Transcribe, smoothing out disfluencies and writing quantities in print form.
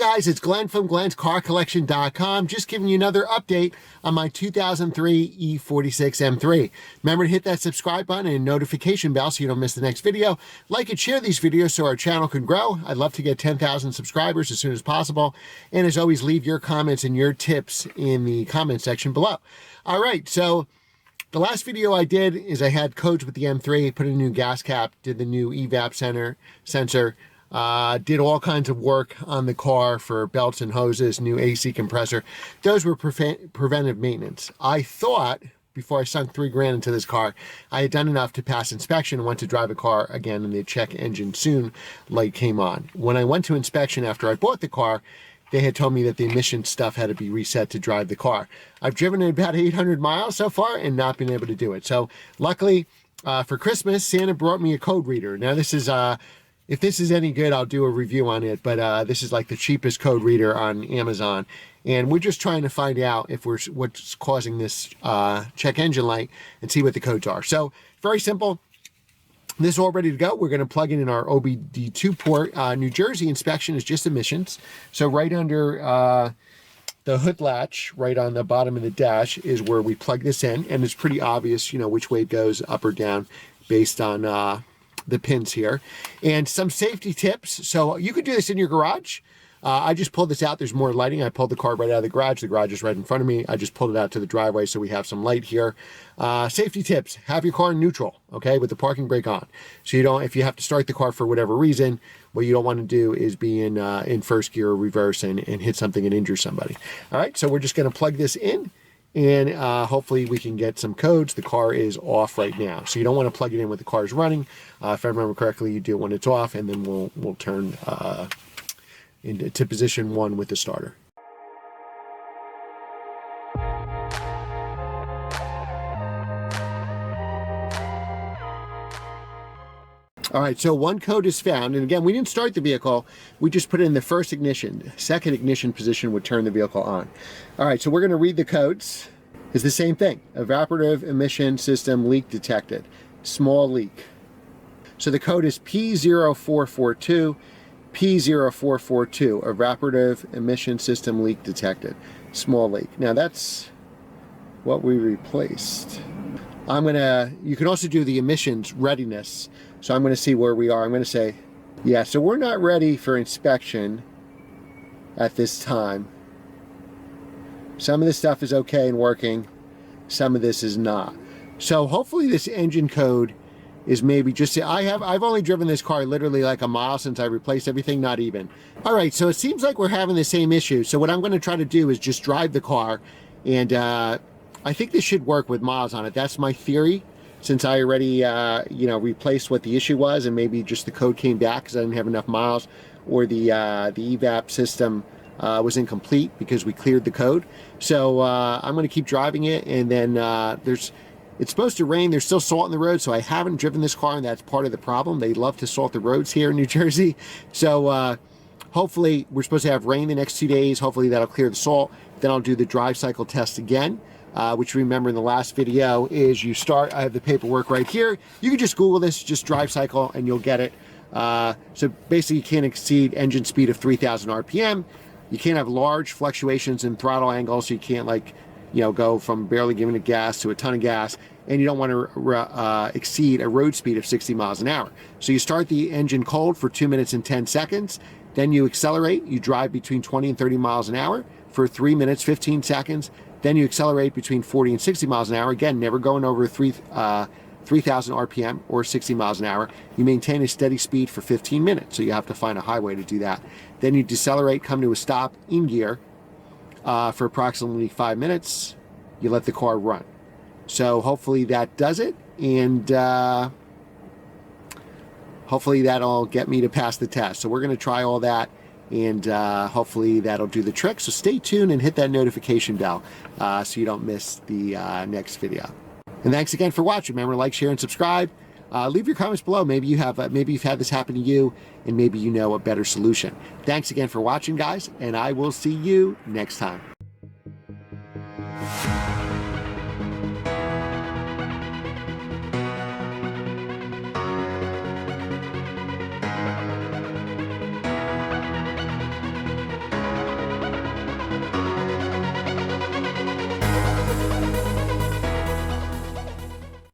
guys, it's Glenn from glenscarcollection.com, just giving you another update on my 2003 E46 M3. Remember to hit that subscribe button and notification bell so you don't miss the next video. Like and share these videos so our channel can grow. I'd love to get 10,000 subscribers as soon as possible. And as always, leave your comments and your tips in the comment section below. All right, so the last video I did is I had codes with the M3, put in a new gas cap, did the new evap sensor, did all kinds of work on the car for belts and hoses, new AC compressor. Those were preventive maintenance. I thought, before I sunk $3 grand into this car, I had done enough to pass inspection and went to drive a car again, and the check engine soon light came on. When I went to inspection after I bought the car, they had told me that the emission stuff had to be reset to drive the car. I've driven it about 800 miles so far and not been able to do it. So luckily for Christmas, Santa brought me a code reader. Now this is, if this is any good, I'll do a review on it, but this is like the cheapest code reader on Amazon. And we're just trying to find out if what's causing this check engine light and see what the codes are. So very simple. This is all ready to go. We're going to plug it in our OBD2 port. New Jersey inspection is just emissions. So right under the hood latch, right on the bottom of the dash, is where we plug this in. And it's pretty obvious, you know, which way it goes, up or down, based on the pins here. And some safety tips. So you could do this in your garage. I just pulled this out. There's more lighting. I pulled the car right out of the garage. The garage is right in front of me. I just pulled it out to the driveway so we have some light here. Safety tips. Have your car in neutral, okay, with the parking brake on. So you don't, if you have to start the car for whatever reason, what you don't want to do is be in first gear or reverse and hit something and injure somebody. All right, so we're just going to plug this in, and hopefully we can get some codes. The car is off right now, so you don't want to plug it in when the car is running. If I remember correctly, you do it when it's off, and then we'll turn into position 1 with the starter. All right, so one code is found, and again, we didn't start the vehicle, we just put it in the first ignition. Second ignition position would turn the vehicle on. All right, so we're gonna read the codes. It's the same thing. Evaporative emission system leak detected. Small leak. So the code is P0442. P0442, evaporative emission system leak detected. Small leak. Now that's what we replaced. You can also do the emissions readiness. So I'm gonna see where we are. I'm gonna say, yeah, so we're not ready for inspection at this time. Some of this stuff is okay and working. Some of this is not. So hopefully this engine code is maybe just, I've only driven this car literally like a mile since I replaced everything, not even. All right, so it seems like we're having the same issue. So what I'm gonna try to do is just drive the car, and I think this should work with miles on it. That's my theory, since I already replaced what the issue was, and maybe just the code came back because I didn't have enough miles, or the evap system was incomplete because we cleared the code. So I'm gonna keep driving it, and then it's supposed to rain. There's still salt in the road, so I haven't driven this car, and that's part of the problem. They love to salt the roads here in New Jersey. So hopefully we're supposed to have rain the next 2 days. Hopefully that'll clear the salt. Then I'll do the drive cycle test again, which, remember, in the last video is you start, I have the paperwork right here. You can just Google this, just drive cycle, and you'll get it. So basically you can't exceed engine speed of 3,000 RPM. You can't have large fluctuations in throttle angle, so you can't go from barely giving it gas to a ton of gas, and you don't want to exceed a road speed of 60 miles an hour. So you start the engine cold for 2 minutes and 10 seconds, then you accelerate, you drive between 20 and 30 miles an hour for 3 minutes, 15 seconds, then you accelerate between 40 and 60 miles an hour, again, never going over 3,000 RPM or 60 miles an hour. You maintain a steady speed for 15 minutes, so you have to find a highway to do that. Then you decelerate, come to a stop in gear, for approximately 5 minutes. You let the car run. So hopefully that does it, and hopefully that'll get me to pass the test. So we're going to try all that, and hopefully that'll do the trick. So stay tuned and hit that notification bell so you don't miss the next video. And thanks again for watching. Remember to like, share, and subscribe. Leave your comments below. Maybe you've had this happen to you, and maybe you know a better solution. Thanks again for watching, guys, and I will see you next time.